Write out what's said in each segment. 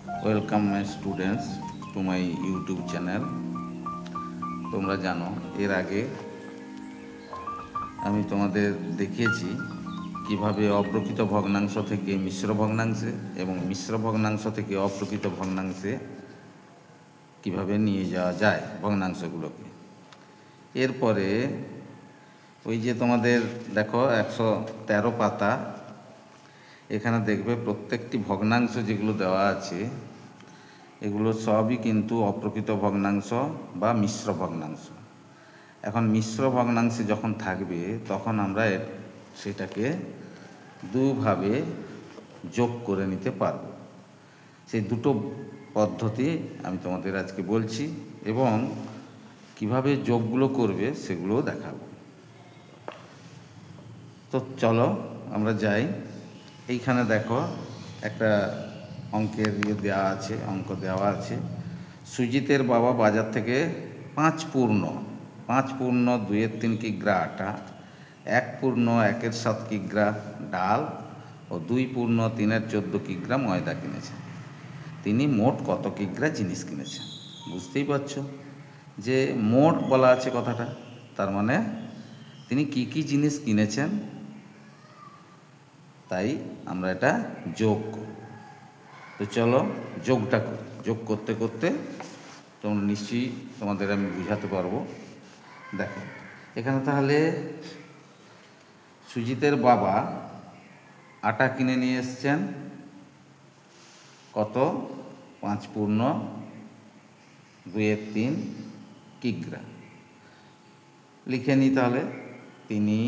Welcome my students to my YouTube channel. তোমরা জানো এর আগে আমি তোমাদের দেখিয়েছি কিভাবে অপ্রকৃত ভগ্নাংশ থেকে মিশ্র ভগ্নাংশে এবং মিশ্র ভগ্নাংশ থেকে অপ্রকৃত ভগ্নাংশে কিভাবে নিয়ে যাওয়া যায় ভগ্নাংশগুলোকে। এরপরে ওই যে তোমাদের দেখো 113 পাতা, এখানে দেখবে প্রত্যেকটি ভগ্নাংশ যেগুলো দেওয়া আছে এগুলো সবই কিন্তু অপ্রকৃত ভগ্নাংশ বা মিশ্র ভগ্নাংশ। এখন মিশ্র ভগ্নাংশে যখন থাকবে তখন আমরা সেটাকে দুভাবে যোগ করে নিতে পারব। সেই দুটো পদ্ধতি আমি তোমাদের আজকে বলছি এবং কিভাবে যোগগুলো করবে সেগুলোও দেখাবো। তো চলো আমরা যাই। এইখানে দেখো একটা অঙ্কের দেওয়া আছে, অঙ্ক দেওয়া আছে। সুজিতের বাবা বাজার থেকে 5 পূর্ণ 2/3 কিগ্রা আটা, 1 পূর্ণ 1/7 কিগ্রা ডাল ও 2 পূর্ণ 3/14 কিগ্রা ময়দা কিনেছেন। তিনি মোট কত কিগ্রা জিনিস কিনেছেন? বুঝতেই পারছো যে মোট বলা আছে কথাটা, তার মানে তিনি কি কি জিনিস কিনেছেন, তাই আমরা এটা যোগ করি। তো চলো যোগটা করি। যোগ করতে করতে তোমরা নিশ্চয়ই তোমাদের আমি বুঝাতে পারবো। দেখো এখানে তাহলে সুজিতের বাবা আটা কিনে নিয়ে এসছেন কত? 5 পূর্ণ 2/3 কিগ্রা। লিখে নিই তাহলে। তিনি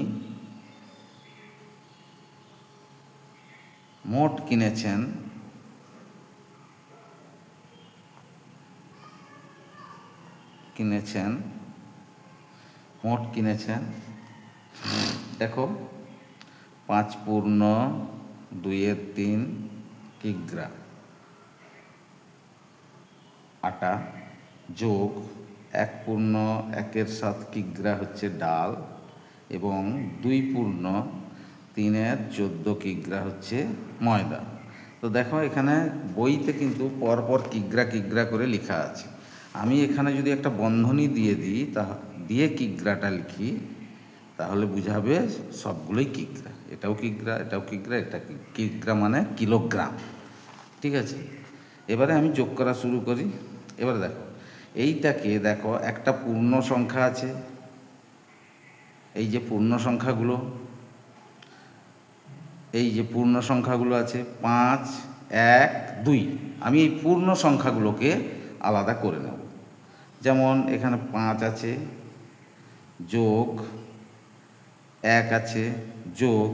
মোট কিনেছেন দেখো 5 পূর্ণ 2/3 কিগ্রা আটা যোগ 1 পূর্ণ 1/7 কিগ্রা হচ্ছে ডাল এবং 2 পূর্ণ 3/14 কিগ্রা হচ্ছে ময়দা। তো দেখো এখানে বইতে কিন্তু পরপর কিগ্রা কিগ্রা করে লেখা আছে। আমি এখানে যদি একটা বন্ধনী দিয়ে দিই, দিয়ে কিগ্রাটা লিখি, তাহলে বুঝাবে সবগুলোই কিগ্রা। এটাও কিগ্রা, এটাও কিগ্রা, এটা কিগ্রা মানে কিলোগ্রাম। ঠিক আছে, এবারে আমি যোগ করা শুরু করি। এবারে দেখো এইটাকে দেখো একটা পূর্ণ সংখ্যা আছে, এই যে পূর্ণ সংখ্যাগুলো, আছে 5, 1, 2। আমি এই পূর্ণ সংখ্যাগুলোকে আলাদা করে নেব। যেমন এখানে 5 আছে যোগ 1 আছে যোগ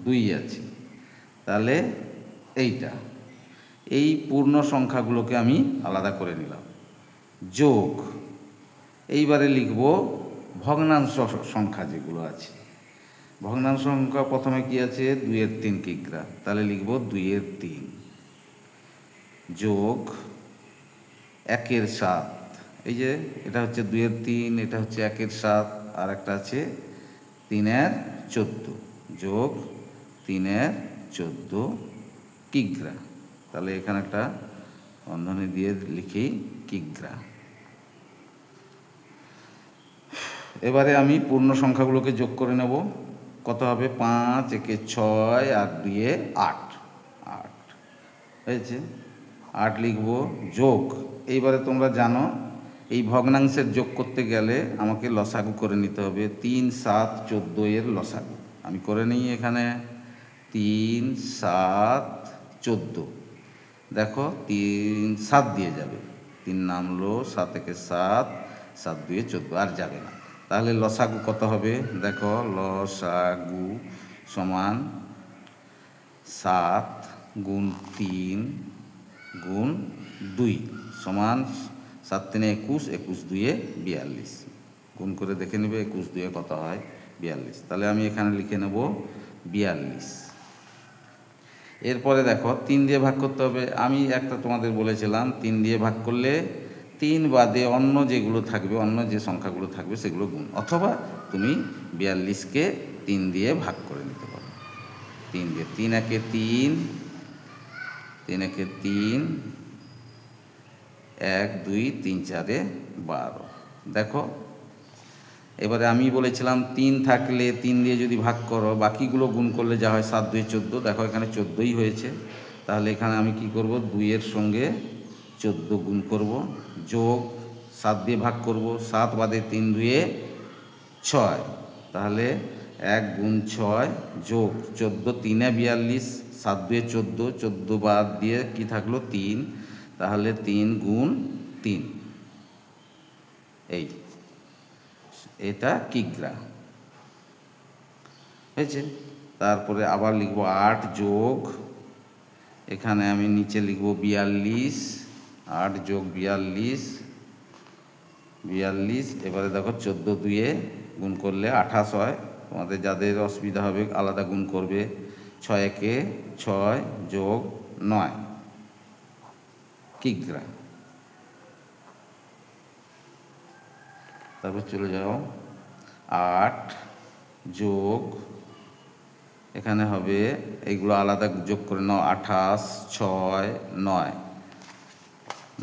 2 আছে, তাহলে এই পূর্ণ সংখ্যাগুলোকে আমি আলাদা করে নিলাম। যোগ এইবারে লিখব ভগ্নাংশ সংখ্যা যেগুলো আছে। ভগ্নাংশ সংখ্যা প্রথমে কি আছে? 2/3 কিগ্রা, তাহলে লিখব 2/3 যোগ 1/7। এই যে এটা হচ্ছে 2/3, এটা হচ্ছে 1/7, আর একটা আছে 3/14 যোগ 3/14 কিগ্রা। তাহলে এখানে একটা বন্ধনী দিয়ে লিখি কিগ্রা। এবারে আমি পূর্ণ সংখ্যাগুলোকে যোগ করে নেব। কত হবে? 5, 1 6 আর 2 8 হয়েছে। 8 লিখব যোগ। এইবারে তোমরা জানো এই ভগ্নাংশের যোগ করতে গেলে আমাকে লসাগু করে নিতে হবে। 3, 7, 14 এর লসাগু আমি করে নিই। এখানে 3, 7, 14। দেখো 3, 7 দিয়ে যাবে, 3 নামলো, 7 1 7, 7 2 14, আর যাবে না। তাহলে লসাগু কত হবে? দেখো লসাগু সমান 7 গুণ 3 গুণ 2 সমান 7 3 21, 21 2 42। গুণ করে দেখে নেবে 21 2 কত হয়? 42। তাহলে আমি এখানে লিখে নেব 42। এরপরে দেখো 3 দিয়ে ভাগ করতে হবে। আমি একটা তোমাদের বলেছিলাম 3 দিয়ে ভাগ করলে 3 বাদে অন্য যেগুলো থাকবে, অন্য যে সংখ্যাগুলো থাকবে সেগুলো গুণ, অথবা তুমি 42কে 3 দিয়ে ভাগ করে নিতে পারো। 3 দিয়ে 3 একে 3, 3 একে 3, 1 2 3 4 12। দেখো এবারে আমি বলেছিলাম 3 থাকলে 3 দিয়ে যদি ভাগ করো, বাকিগুলো গুণ করলে যা হয় 7 2 14। দেখো এখানে 14ই হয়েছে। তাহলে এখানে আমি কি করব, 2 এর সঙ্গে 14 গুণ করব, যোগ 7 দিয়ে ভাগ করব, 7 বাদে 3 2 6। তাহলে 1 গুণ 6 যোগ 14 3 42, 7 2 14, 14 বাদ দিয়ে কি থাকলো 3। তাহলে 3 গুণ 3, এই এটা কিগ্রা হয়েছে। তারপরে আবার লিখব 8 যোগ, এখানে আমি নিচে লিখব 42, 8 যোগ 42 42। এবারে দেখো 14 2 গুণ করলে 28 হয়। তোমাদের যাদের অসুবিধা হবে আলাদা গুণ করবে। 6 1 6 যোগ 9 কিগ্রা। তারপর চলে যাও 8 যোগ, এখানে হবে এইগুলো আলাদা যোগ করে নাও, 28 6 9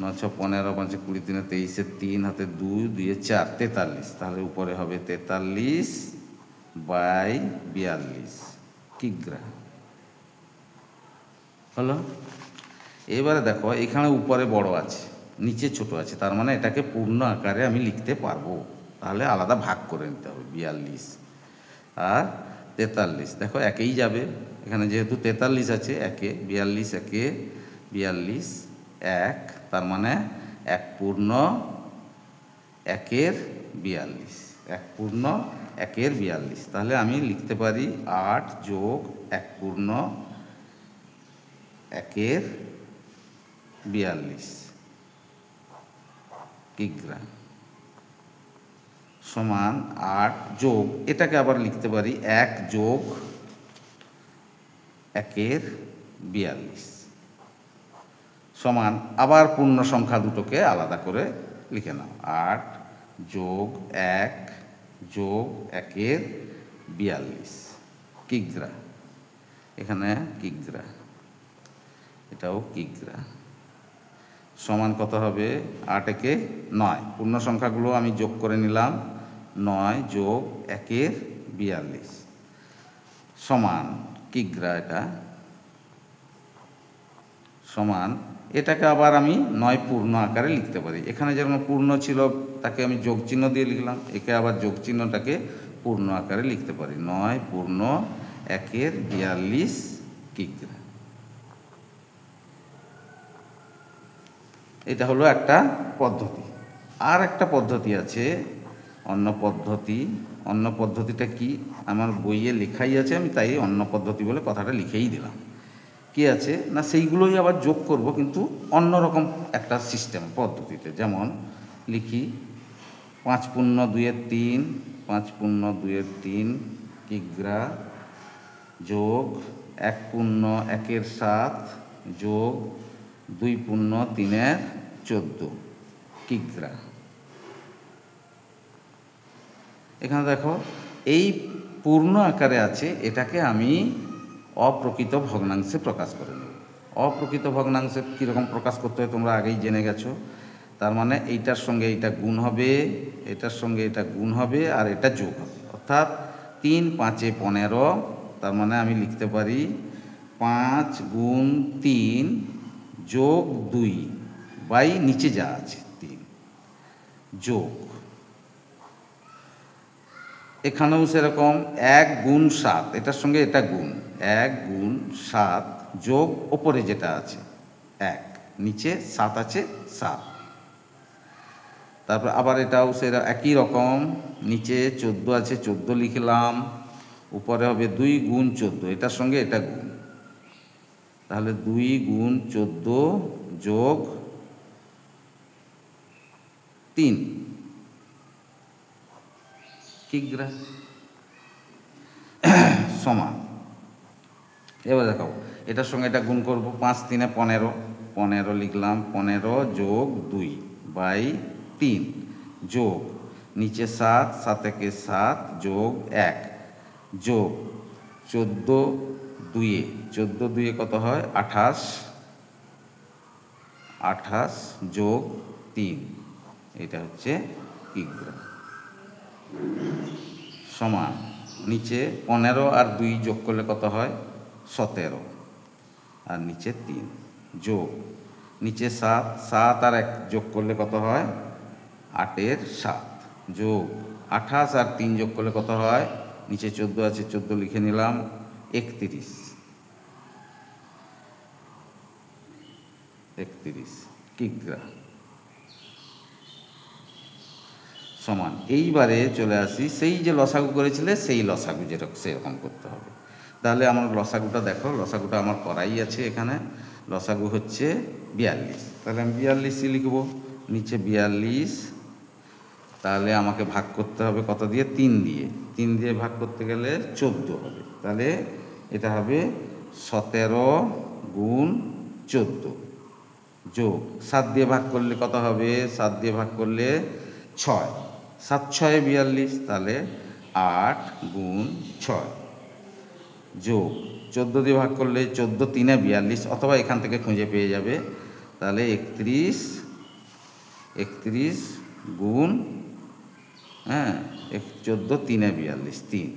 9 6 15 5 20 3 23 3 হাতে 2 2 4 43। তাহলে উপরে হবে 43 বাই 42 কিগ্রা হলো। এবারে দেখো এখানে উপরে বড় আছে, নিচে ছোট আছে, তার মানে এটাকে পূর্ণ আকারে আমি লিখতে পারবো। তাহলে আলাদা ভাগ করে নিতে হবে, 42 আর 43। দেখো একেই যাবে, এখানে যেহেতু 43 আছে একে, 42 একে 42 1, তার মানে 1 পূর্ণ 1 42, 1 পূর্ণ 1 42। তাহলে আমি লিখতে পারি 8 যোগ 1 পূর্ণ 1 42 কিগ্রা সমান 8 যোগ, এটাকে আবার লিখতে পারি 1 যোগ 1 42 সমান, আবার পূর্ণ সংখ্যা দুটোকে আলাদা করে লিখে নাও, 8 যোগ 1 যোগ 1 42 কিগ্রা। এখানে কিগ্রা, এটাও কিগ্রা সমান কত হবে, 8 1 9। পূর্ণ সংখ্যাগুলো আমি যোগ করে নিলাম, 9 যোগ 1 42 সমান কিগ্রা। এটা সমান, এটাকে আবার আমি 9 পূর্ণ আকারে লিখতে পারি। এখানে যেমন পূর্ণ ছিল তাকে আমি যোগ চিহ্ন দিয়ে লিখলাম, একে আবার যোগ চিহ্নটাকে পূর্ণ আকারে লিখতে পারি, 9 পূর্ণ 1 42 কিগ্রা। এটা হলো একটা পদ্ধতি। আর একটা পদ্ধতি আছে, অন্য পদ্ধতি। অন্য পদ্ধতিটা কি আমার বইয়ে লেখাই আছে, আমি তাই অন্য পদ্ধতি বলে কথাটা লিখেই দিলাম। কি আছে না, সেইগুলোই আবার যোগ করব, কিন্তু অন্যরকম একটা সিস্টেম পদ্ধতিতে। যেমন লিখি 5 পূর্ণ 2 3, 5 পূর্ণ 2 3 কিগ্রা যোগ 1 পূর্ণ 1 7 যোগ 2 পূর্ণ 3 14 কিগ্রা। এখানে দেখো এই পূর্ণ আকারে আছে, এটাকে আমি অপ্রকৃত ভগ্নাংশে প্রকাশ করে নেব। অপ্রকৃত ভগ্নাংশে কীরকম প্রকাশ করতে হয় তোমরা আগেই জেনে গেছো। তার মানে এইটার সঙ্গে এইটা গুণ হবে, এটার সঙ্গে এটা গুণ হবে, আর এটা যোগ হবে। অর্থাৎ 3 5 15, তার মানে আমি লিখতে পারি 5 গুণ 3 যোগ 2 বাই নিচে যা আছে 3 যোগ, এখানেও সেরকম 1 গুণ 7, এটার সঙ্গে এটা গুণ, 1 গুণ 7 যোগ ওপরে যেটা আছে 1, নিচে 7 আছে 7। তারপর আবার এটাও সেটা একই রকম, নিচে 14 আছে 14 লিখলাম, উপরে হবে 2 গুণ 14, এটার সঙ্গে এটা গুণ, তাহলে 2 গুণ 14 যোগ 3 কিগ্রা সমান। এবার দেখাবো এটার সঙ্গে এটা গুণ করব, 5 3 15, 15 লিখলাম, 15 যোগ 2 বাই 3 যোগ নিচে 7 7 1 7 যোগ 1 যোগ 14 2 কত হয় 28, 28 যোগ 3, এটা হচ্ছে কিগ্রা। সমান নিচে 15 আর 2 যোগ করলে কত হয়? 17, আর নিচে 3 যোগ নিচে 7 আর 1 যোগ করলে কত হয়? 8 7 যোগ 28 আর 3 যোগ করলে কত হয়? নিচে 14 আছে, 14 লিখে নিলাম, 31 কিগ্রা। সমান এইবারে চলে আসি সেই যে লসাগু করেছিলে সেই লসাগু যেরকম সেরকম করতে হবে। তাহলে আমার লসাগুটা দেখো, লসাগুটা আমার করাই আছে এখানে। লসাগু হচ্ছে 42, তাহলে আমি 42ই লিখব, নিচে 42। তাহলে আমাকে ভাগ করতে হবে কত দিয়ে? 3 দিয়ে। 3 দিয়ে ভাগ করতে গেলে 14 হবে, তাহলে এটা হবে 17 গুণ 14 যোগ 7 দিয়ে ভাগ করলে কত হবে? 7 দিয়ে ভাগ করলে 6, 7 6 42, তাহলে 8 গুণ 6 যোগ 14 দিয়ে ভাগ করলে 14 3 42, অথবা এখান থেকে খুঁজে পেয়ে যাবে, তাহলে 31 গুণ 14 3 42 3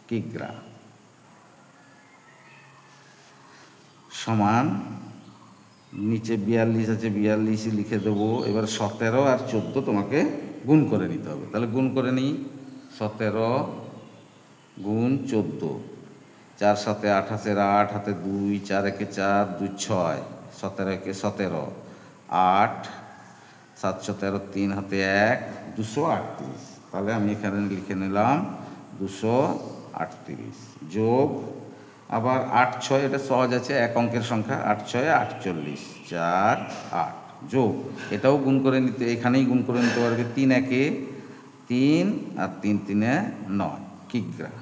কিগ্রা। সমান নিচে 42 আছে, 42ই লিখে দেবো। এবার 17 আর 14 তোমাকে গুণ করে নিতে হবে, তাহলে গুণ করে নিই। 17 গুণ 14, 4 7 28, 8 হাতে 2, 4 1 4, 2 6, 17 1 17, 8 7 13, 3 হাতে 1, 238। তাহলে আমি এখানে লিখে নিলাম 238 যোগ আবার 8 6, এটা সহজ আছে, এক অঙ্কের সংখ্যা, 8 6 48, 4 8 যোগ এটাও গুণ করে নিতে, এখানেই গুণ করে নিতে পারবে, 3 1 3 আর 3 3 9 কিগ্রা।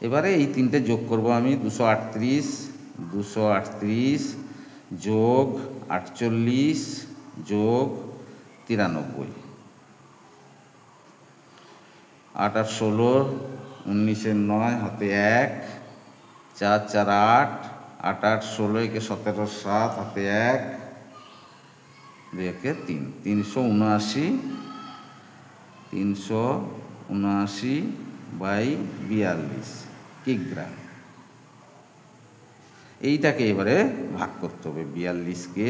এবারে এই তিনটে যোগ করব আমি, 238 যোগ 48 যোগ 93, 8 আর 16, 19 9 হাতে 1, 4 4 8, 8 8 16 1 17 7 হাতে 1, 2 1 3, 379/42 কিগ্রা। এইটাকে এবারে ভাগ করতে হবে, 42কে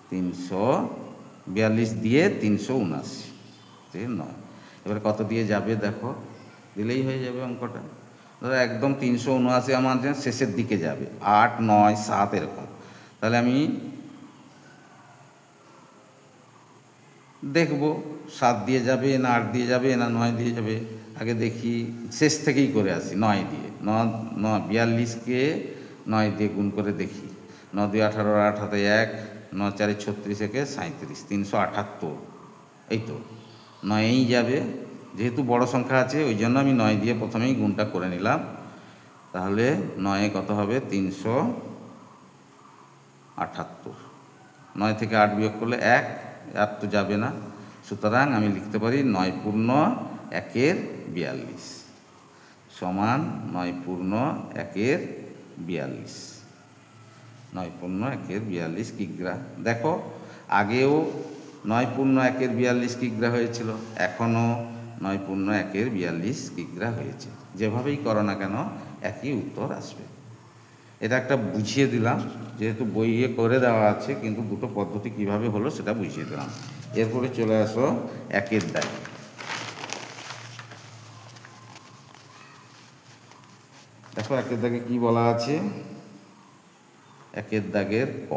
42 দিয়ে 379 9। এবারে কত দিয়ে যাবে দেখো, দিলেই হয়ে যাবে অঙ্কটা। ধরো একদম 379 আমার শেষের দিকে যাবে, 8 9 7 এরকম। তাহলে আমি দেখব 7 দিয়ে যাবে না 8 দিয়ে যাবে না 9 দিয়ে যাবে। আগে দেখি, শেষ থেকেই করে আসি, 9 দিয়ে। 42কে 9 দিয়ে গুণ করে দেখি, 9 2 18, 8 হাতে 1, 9 4 36 একে 37, 378। এই তো 9এই যাবে, যেহেতু বড় সংখ্যা আছে ওই জন্য আমি 9 দিয়ে প্রথমেই গুণটা করে নিলাম। তাহলে 9 কত হবে? 378। 9 থেকে 8 বিয়োগ করলে 1, আর তো যাবে না, সুতরাং আমি লিখতে পারি 9 পূর্ণ 1 42 সমান 9 পূর্ণ 1 42, 9 পূর্ণ 1 42 কিগ্রা। দেখো আগেও 9 পূর্ণ 1 42 কিগ্রা হয়েছিল, এখনও 9 পূর্ণ 1 42 কিগ্রা হয়েছে। যেভাবেই করো না কেন একই উত্তর আসবে। এটা একটা বুঝিয়ে দিলাম, যেহেতু বইয়ে করে দেওয়া আছে, কিন্তু দুটো পদ্ধতি কিভাবে হলো সেটা বুঝিয়ে দিলাম। এরপরে চলে আসো 1 দাগ। দেখো 1 দাগে কি বলা আছে, 1 দাগের ক,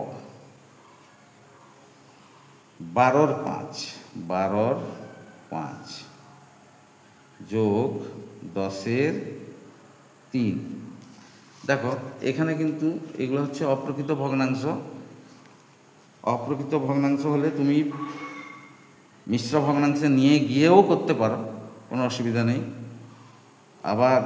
12 5 যোগ 10 3। দেখো এখানে কিন্তু এগুলো হচ্ছে অপ্রকৃত ভগ্নাংশ। অপ্রকৃত ভগ্নাংশ হলে তুমি মিশ্র ভগ্নাংশে নিয়ে গিয়েও করতে পারো, কোনো অসুবিধা নেই, আবার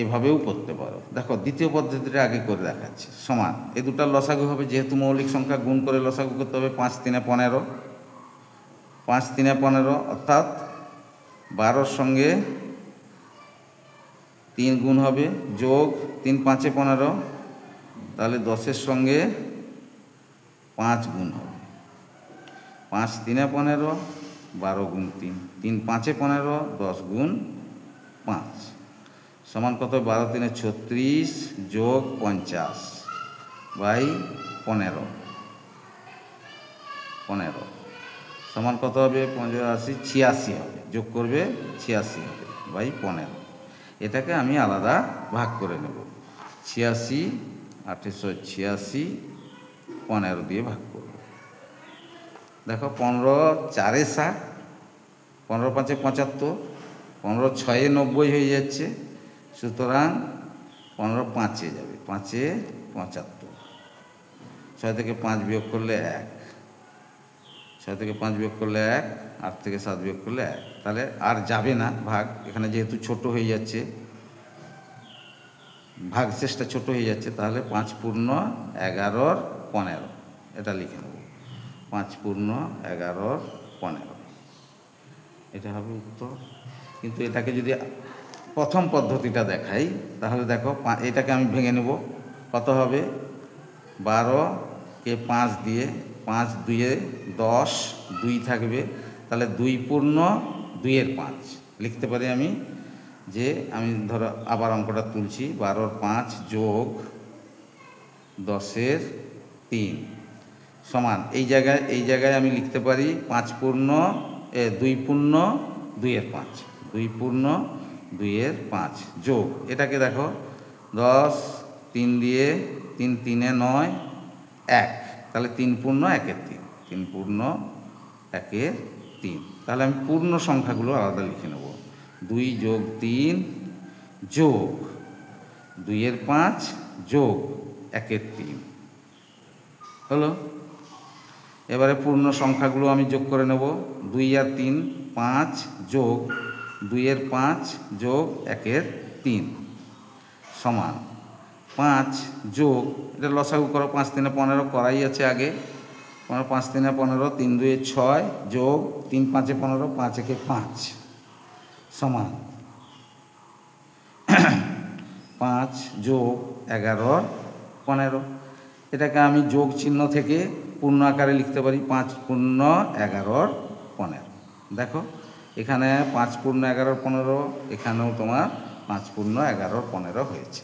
এভাবেও করতে পারো। দেখো দ্বিতীয় পদ্ধতিটা আগে করে দেখাচ্ছি। সমান এই দুটার লসাগু হবে, যেহেতু মৌলিক সংখ্যা গুণ করে লসাগু করতে হবে। 5 3 15, 5 3 15, অর্থাৎ 12-র সঙ্গে 3 গুণ হবে, যোগ 3 5 15, তাহলে 10-এর সঙ্গে 5 গুণ হবে। 5 3 15, 12 গুণ 3, 3 5 15, 10 গুণ 5 সমান কত? 12 3 36 যোগ 50 বাই 15 সমান কত হবে? 85 হবে। যোগ করবে 86 হবে বাই 15। এটাকে আমি আলাদা ভাগ করে নেব। 86 886 15 দিয়ে ভাগ করব। দেখো 15 4 60, 15 5 75, 15 6 90 হয়ে যাচ্ছে। সুতরাং 15 5 যাবে, 5 75, 6 থেকে 5 বিয়োগ করলে 1, 6 থেকে 5 বিয়োগ করলে 1, 8 থেকে 7 বিয়োগ করলে 1। তাহলে আর যাবে না ভাগ, এখানে যেহেতু ছোট হয়ে যাচ্ছে, ভাগ শেষটা ছোট হয়ে যাচ্ছে, তাহলে 5 পূর্ণ 11 15 এটা লিখে নেব। 5 পূর্ণ 11 15 এটা হবে উত্তর। কিন্তু এটাকে যদি প্রথম পদ্ধতিটা দেখাই, তাহলে দেখো এটাকে আমি ভেঙে নেব। কত হবে? 12কে 5 দিয়ে, 5 2 10, 2 থাকবে, তাহলে 2 পূর্ণ 2-এর 5 লিখতে পারি আমি। যে আমি ধরো আবার অঙ্কটা তুলছি, 12-র 5 যোগ 10-এর 3 সমান এই জায়গায় আমি লিখতে পারি 5 পূর্ণ 2 পূর্ণ 2-এর 5, 2 পূর্ণ 2-এর 5 যোগ এটাকে দেখো 10 3 দিয়ে 3 3 9 1, তাহলে 3 পূর্ণ 1-এর 3, 3 পূর্ণ 1-এর 3। তাহলে আমি পূর্ণ সংখ্যাগুলো আলাদা লিখে নেব। 2 যোগ 3 যোগ 2-এর 5 যোগ 1-এর 3 হলো। এবারে পূর্ণ সংখ্যাগুলো আমি যোগ করে নেব। 2 আর 3 5 যোগ 2-এর 5 যোগ 1-এর 3 সমান 5 যোগ, এটা লসাগু করো, 5 3 15 করাই আছে আগে। 5 3 15, 3 2 6 যোগ 3 5 15, 5 1 5 সমান 5 যোগ 11 15। এটাকে আমি যোগ চিহ্ন থেকে পূর্ণ আকারে লিখতে পারি 5 পূর্ণ 11 15। দেখো এখানে 5 পূর্ণ 11 15, এখানেও তোমার 5 পূর্ণ 11 15 হয়েছে।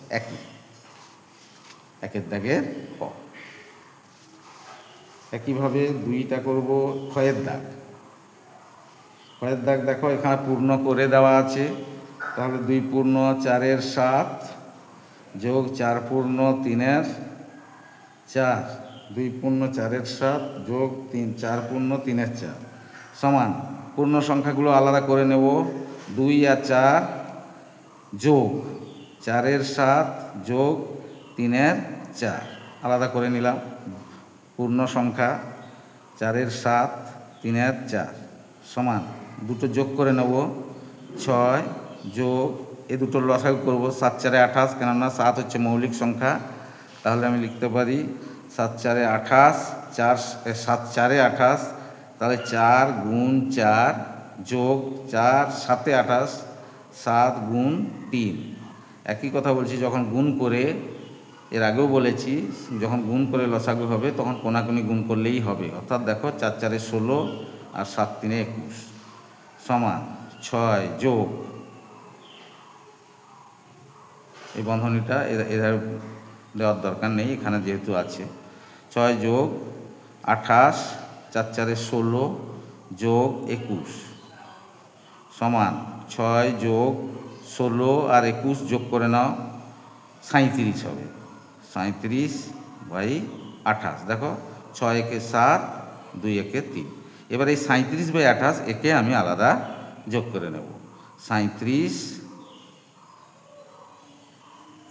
একের দাগের ক। একইভাবে 2টা করব ক্ষয়ের দাগ। ক্ষয়ের দাগ দেখো এখানে পূর্ণ করে দেওয়া আছে, তাহলে 2 পূর্ণ 4-এর 7 যোগ 4 পূর্ণ 3-এর 4, 2 পূর্ণ 4-এর 7 যোগ 4 পূর্ণ 3-এর 4 সমান পূর্ণ সংখ্যাগুলো আলাদা করে নেব। 2 আর 4 যোগ 4-এর 7 যোগ 3-এর 4 আলাদা করে নিলাম। পূর্ণ সংখ্যা 4-এর 7 3-এর 4 সমান দুটো যোগ করে নেব। 6 যোগ এ দুটো লসাগু করব, 7 4 28, কেননা 7 হচ্ছে মৌলিক সংখ্যা। তাহলে আমি লিখতে পারি 7 4 28, 7 4 28, তাহলে 4 গুণ 4 যোগ 4 7 28, 7 গুণ 3। একই কথা বলছি, যখন গুণ করে, এর আগেও বলেছি, যখন গুণ করে লসাগু হবে তখন কোনাকুনি গুণ করলেই হবে। অর্থাৎ দেখো 4 4 16 আর 7 3 21 সমান 6 যোগ, এই বন্ধনীটা এর দেওয়ার দরকার নেই, এখানে যেহেতু আছে। 6 যোগ 28, 4 4 16 যোগ 21 সমান 6 যোগ 16 আর 21 যোগ করে নাও, 37 হবে। 37 বাই 28। দেখো 6 1 7, 2 1 3। এবার এই 37 বাই 28 একে আমি আলাদা যোগ করে নেব। 37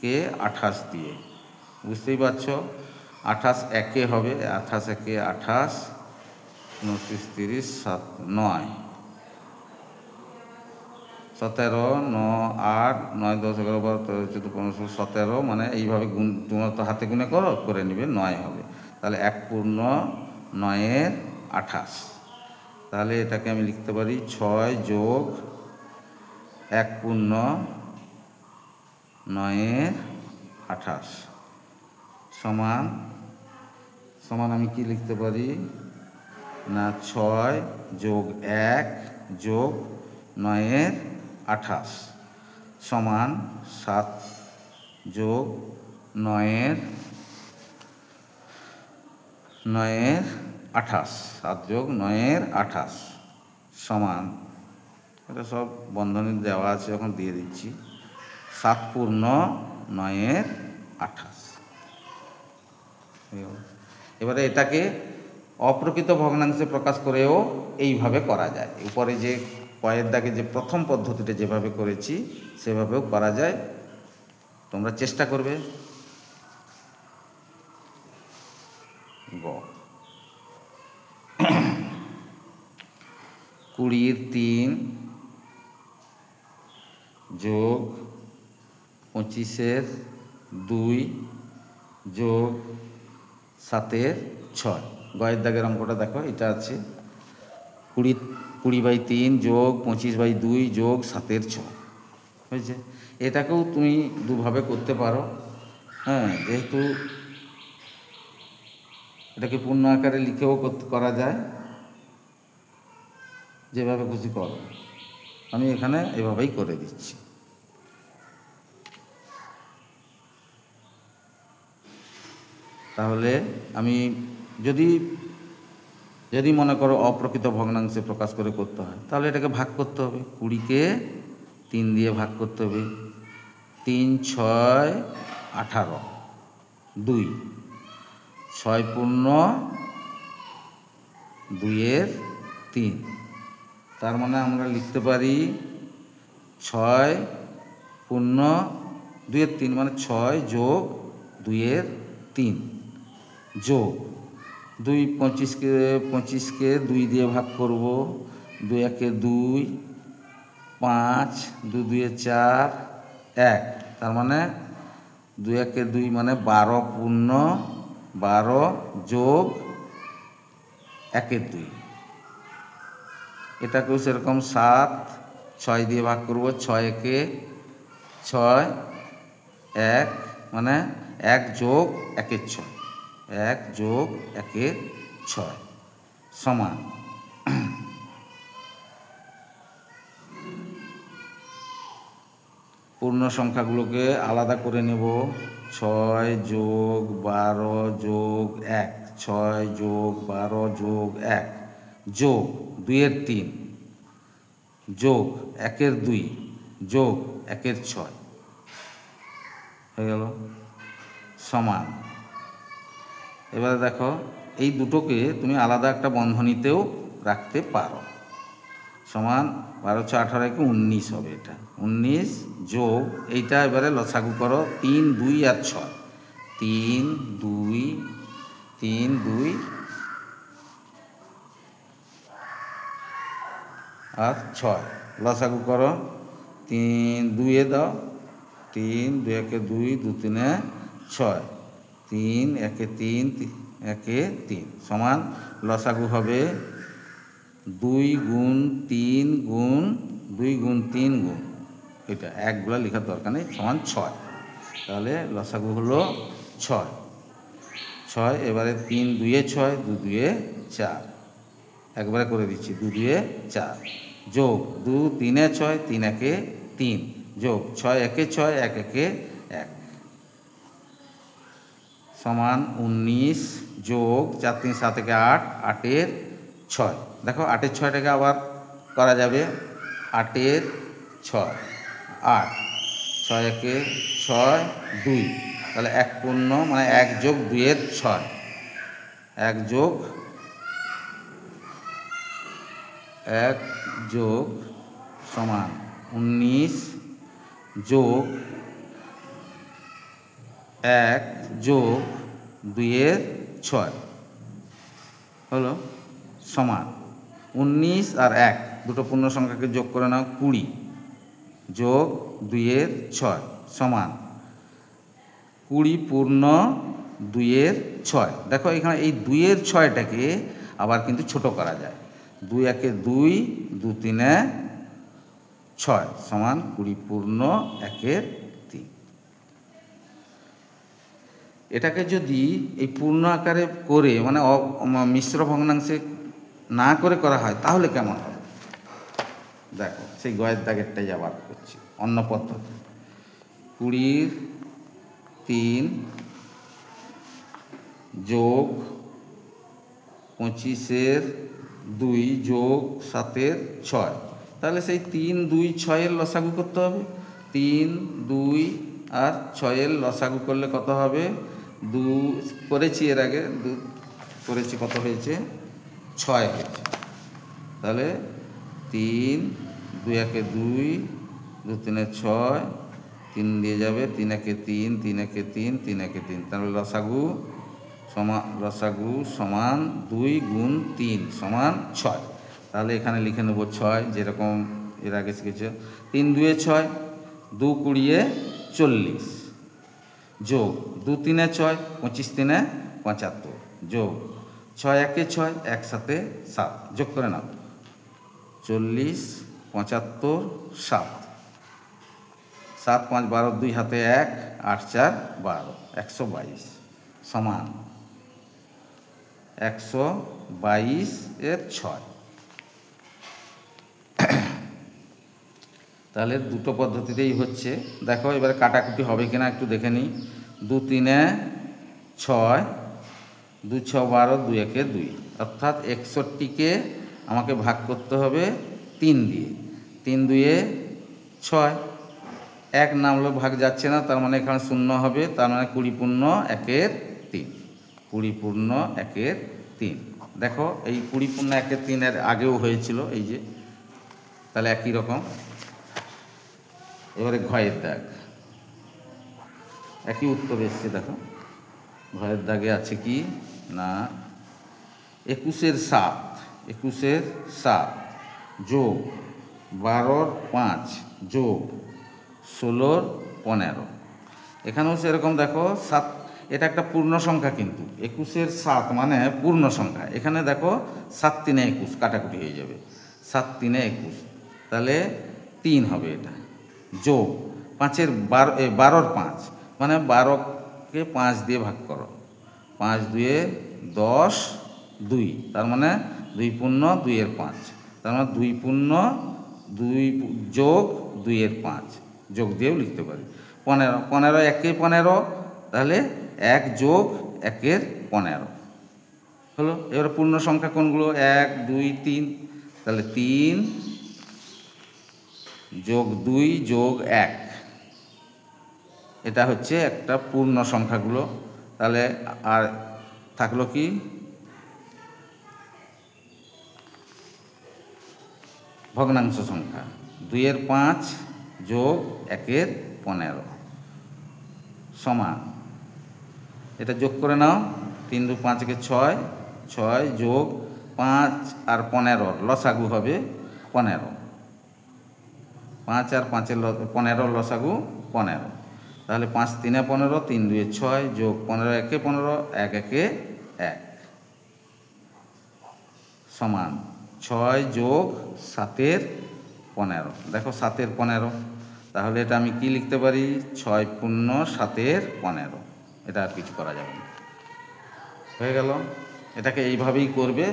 কে 28 দিয়ে, বুঝতেই পারছো 28 একে হবে, 28 একে 28, 29 30 7 9 17 9 8 9 10 11 12 13 14 15 16 17, মানে এইভাবে গুণ, তোমরা তো হাতে গুণে করে নিবে, 9 হবে। তাহলে 1 পূর্ণ 9-এর 28। তাহলে এটাকে আমি লিখতে পারি 6 যোগ 1 পূর্ণ 9-এর 28 সমান সমান আমি কি লিখতে পারি না 6 যোগ 1 যোগ 9-এর 28 সমান 7 যোগ 9-এর 28 7 যোগ 9-এর 28 সমান, এটা সব বন্ধনী দেওয়া আছে, এখন দিয়ে দিচ্ছি 7 পূর্ণ 9-এর 28। এবারে এটাকে অপ্রকৃত ভগ্নাংশে প্রকাশ করেও এইভাবে করা যায়। উপরে যে কয়ের দাগে যে প্রথম পদ্ধতিটা যেভাবে করেছি সেভাবেও করা যায়, তোমরা চেষ্টা করবে। গ 20-এর 3 যোগ 25-এর 2 যোগ 7-এর 6। গয়ের দাগের অঙ্কটা দেখো, এটা আছে 20/3 যোগ 25/2 যোগ 7-এর 6 হয়েছে। এটাকেও তুমি দুভাবে করতে পারো, হ্যাঁ, যেহেতু এটাকে পূর্ণ আকারে লিখেও করা যায়, যেভাবে খুশি করো। আমি এখানে এভাবেই করে দিচ্ছি। তাহলে আমি যদি মনে করো অপ্রকৃত ভগ্নাংশে প্রকাশ করে করতে হয়, তাহলে এটাকে ভাগ করতে হবে। 20-কে 3 দিয়ে ভাগ করতে হবে। 3 6 18 2 6 পূর্ণ 2-এর 3, তার মানে আমরা লিখতে পারি 6 পূর্ণ 2-এর 3 মানে 6 যোগ 2-এর 3 যোগ 2 25-কে 2 দিয়ে ভাগ করব। 2 1-এ 2, 5 2 2-এ 4 1, তার মানে 2 1-এ 2 মানে 12 পূর্ণ 12 যোগ 1-এর 2। এটাকেও সেরকম 7 6 দিয়ে ভাগ করব। 6 1-এ 6 1 মানে 1 যোগ 1-এর 6, 1 যোগ 1-এর 6 সমান পূর্ণ সংখ্যাগুলোকে আলাদা করে নেব। 6 যোগ 12 যোগ 1, 6 যোগ 12 যোগ 1 যোগ 2-এর 3 যোগ 1-এর 2 যোগ 1-এর 6 হয়ে গেল সমান। এবারে দেখো, এই দুটোকে তুমি আলাদা একটা বন্ধনীতেও রাখতে পারো। সমান 12 6 18 কে 19 হবে। এটা 19 যোগ এইটা এবারে লসাগু করো 3 2 আর 6, 3 2 3 2 আর 6 লসাগু করো। 3 2-এ দাও, 3 2 1-এ 2 2 3-এ 6, 3 1-এ 3 1-এ 3 সমান লসাগু হবে 2 গুণ 3 গুণ 2 গুণ 3 গুণ, এটা একগুলো লেখার দরকার নেই, সমান 6। তাহলে লসাগু হলো 6। এবারে 3 2-এ 6 2 2-এ 4, একবারে করে দিচ্ছি 2 2-এ 4 যোগ 2 3-এ 6 3 1-এ 3 যোগ 6 1-এ 6 1 1-এ 1 সমান 19 যোগ 4 3 7 1-এ 8 8-এর 6। দেখো 8-এর 6টাকে আবার করা যাবে। 8-এর 6 8 6 1-এ 6 2, তাহলে 1 পূর্ণ মানে 1 যোগ 2-এর 6, 1 যোগ 1 যোগ সমান 19 যোগ 1 যোগ 2-এর 6 হলো সমান 19 আর 1 দুটো পূর্ণ সংখ্যাকে যোগ করে নাও 20 যোগ 2-এর 6 সমান 20 পূর্ণ 2-এর 6। দেখো এখানে এই 2-এর 6টাকে আবার কিন্তু ছোট করা যায়। 2 1-এ 2 2 3-এ 6 সমান 20 পূর্ণ 1-এর 3। এটাকে যদি এই পূর্ণ আকারে করে মানে মিশ্র ভগ্নাংশে না করে করা হয় তাহলে কেমন হবে? দেখো সেই গয়ের দাগেরটাই আবার করছি অন্য পদ্ধতি। 20-3 যোগ 25-2 যোগ 7-6, তাহলে সেই 3, 2, 6 লসাগু করতে হবে। 3, 2 আর 6 লসাগু করলে কত হবে? 2 করেছি এর আগে, 2 করেছি, কত হয়েছে? 6 হয়েছে। তাহলে 3, 2 একে 2, 2 3 6, 3 দিয়ে যাবে, 3 একে 3, 3 একে 3, 3 একে 3, তাহলে লসাগু সমান 2 গুণ 3 সমান 6। তাহলে এখানে লিখে নেব 6, যেরকম এর আগে শিখেছে। 3 2 6, 2 20 40 যোগ 2 3 6, 25 3 75 যোগ 6 1 6, 1 7 7 যোগ করে নাও 40 75 7, 7 5 12, 2 হাতে 1, 8 4 12, 122 সমান 122 এর 6। তাহলে দুটো পদ্ধতিতেই হচ্ছে। দেখো এবারে কাটাকুটি হবে কিনা একটু দেখে নিই। 2 3 6, 2 6 12, 2 1 2, অর্থাৎ 61কে আমাকে ভাগ করতে হবে 3 দিয়ে। 3 2 6, 1 নামলো ভাগ যাচ্ছে না, তার মানে এখানে 0 হবে, তার মানে 20 পূর্ণ 1 3, 20 পূর্ণ 1 3। দেখো এই 20 পূর্ণ 1 3 এর আগেও হয়েছিল এই যে, তাহলে একই রকম। এবারে ঘয়ের দাগ, একই উত্তর এসছে। দেখো ঘয়ের দাগে আছে কি না, 21 এর 7 যোগ 12 এর 5 যোগ 16 এর 15। এখানেও সেরকম দেখো 7, এটা একটা পূর্ণ সংখ্যা, কিন্তু 21 এর 7 মানে পূর্ণ সংখ্যা। এখানে দেখো 7 3 21 কাটাকুটি হয়ে যাবে, 7 3 21, তাহলে 3 হবে এটা, যোগ 5 এর 12 এর 5 মানে 12কে 5 দিয়ে ভাগ করো, 5 2 10 2, তার মানে 2 পূর্ণ 2 এর 5, তার মানে 2 পূর্ণ 2 যোগ 2 এর 5 যোগ দিয়েও লিখতে পারি। 15 15 1 15, তাহলে 1 যোগ 1 এর 15 হলো। এবার পূর্ণ সংখ্যা কোনগুলো? 1 2 3, তাহলে 3 যোগ 2 যোগ 1, এটা হচ্ছে একটা পূর্ণ সংখ্যাগুলো। তাহলে আর থাকলো কি? ভগ্নাংশ সংখ্যা 2 এর 5 যোগ 1 এর 15 সমান, এটা যোগ করে নাও, 3 2 5 কে 6, 6 যোগ 5 আর 15 লসাগু হবে 15, 5 আর 5 এর 15 লসাগু 15, তাহলে 5 3 15, 3 2 6 যোগ 15 1 15, 1 1 1 সমান 6 যোগ 7 এর 15। দেখো 7 এর 15, তাহলে এটা আমি কি লিখতে পারি? 6 পূর্ণ 7 এর 15, এটা আর কিছু করা যাবে না, হয়ে গেল। এটাকে এইভাবেই করবে,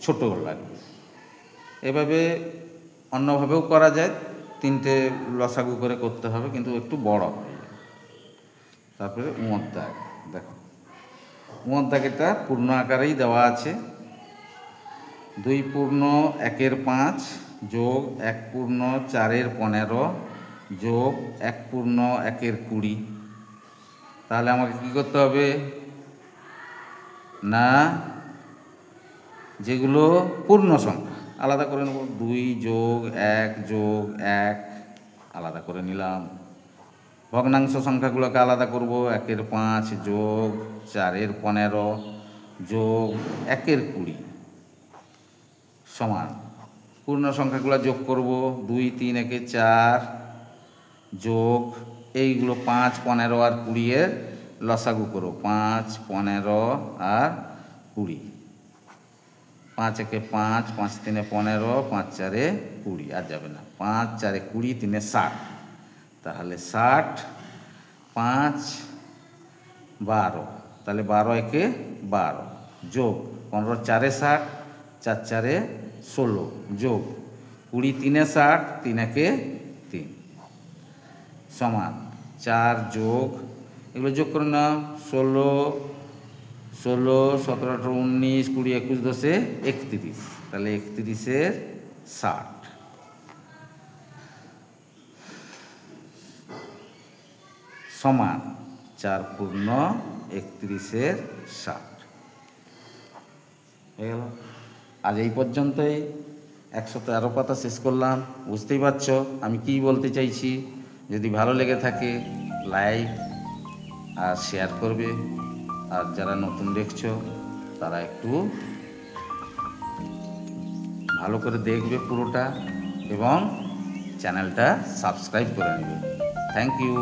ছোট লাগবে। এভাবে অন্যভাবেও করা যায়, 3টে লসাগু করে করতে হবে, কিন্তু একটু বড় হয়ে যায়। তারপরে উঁয়োর দাগ, দেখো উঁয়োর দাগেটা পূর্ণ আকারেই দেওয়া আছে। 2 পূর্ণ 1 এর 5 যোগ 1 পূর্ণ 4 এর 15 যোগ 1 পূর্ণ 1 এর 20। তাহলে আমাকে কি করতে হবে না, যেগুলো পূর্ণ সংখ্যা আলাদা করে নেব। 2 যোগ 1 যোগ 1 আলাদা করে নিলাম। ভগ্নাংশ সংখ্যাগুলোকে আলাদা করব। 1 এর 5 যোগ 4 এর 15 যোগ 1 এর 20 সমান, পূর্ণ সংখ্যাগুলো যোগ করব। 2 3 1 4 যোগ এইগুলো 5 15 আর 20 এর লসাগু করো, 5 15 আর 20, 5 1 5, 5 3 15, 5 4 20, আর যাবে না, 5 4 20, 3 60, তাহলে 60 5 12 তাহলে 12 একে 12 যোগ 15 4 60, 4 4 16 যোগ 20 3 60, 3 একে 3 সমান 4 যোগ এগুলো যোগ করে নাও 16 17 18 19 20 21 10 31, তাহলে 31 60 সমান 4 পূর্ণ 31 60 হয়ে গেল। আজ এই পর্যন্তই 113 পাতা শেষ করলাম। বুঝতেই পারছো আমি কি বলতে চাইছি। যদি ভালো লেগে থাকে লাইক আর শেয়ার করবে, আর যারা নতুন দেখছো তারা একটু ভালো করে দেখবে পুরোটা এবং চ্যানেলটা সাবস্ক্রাইব করে নেবে। Thank you.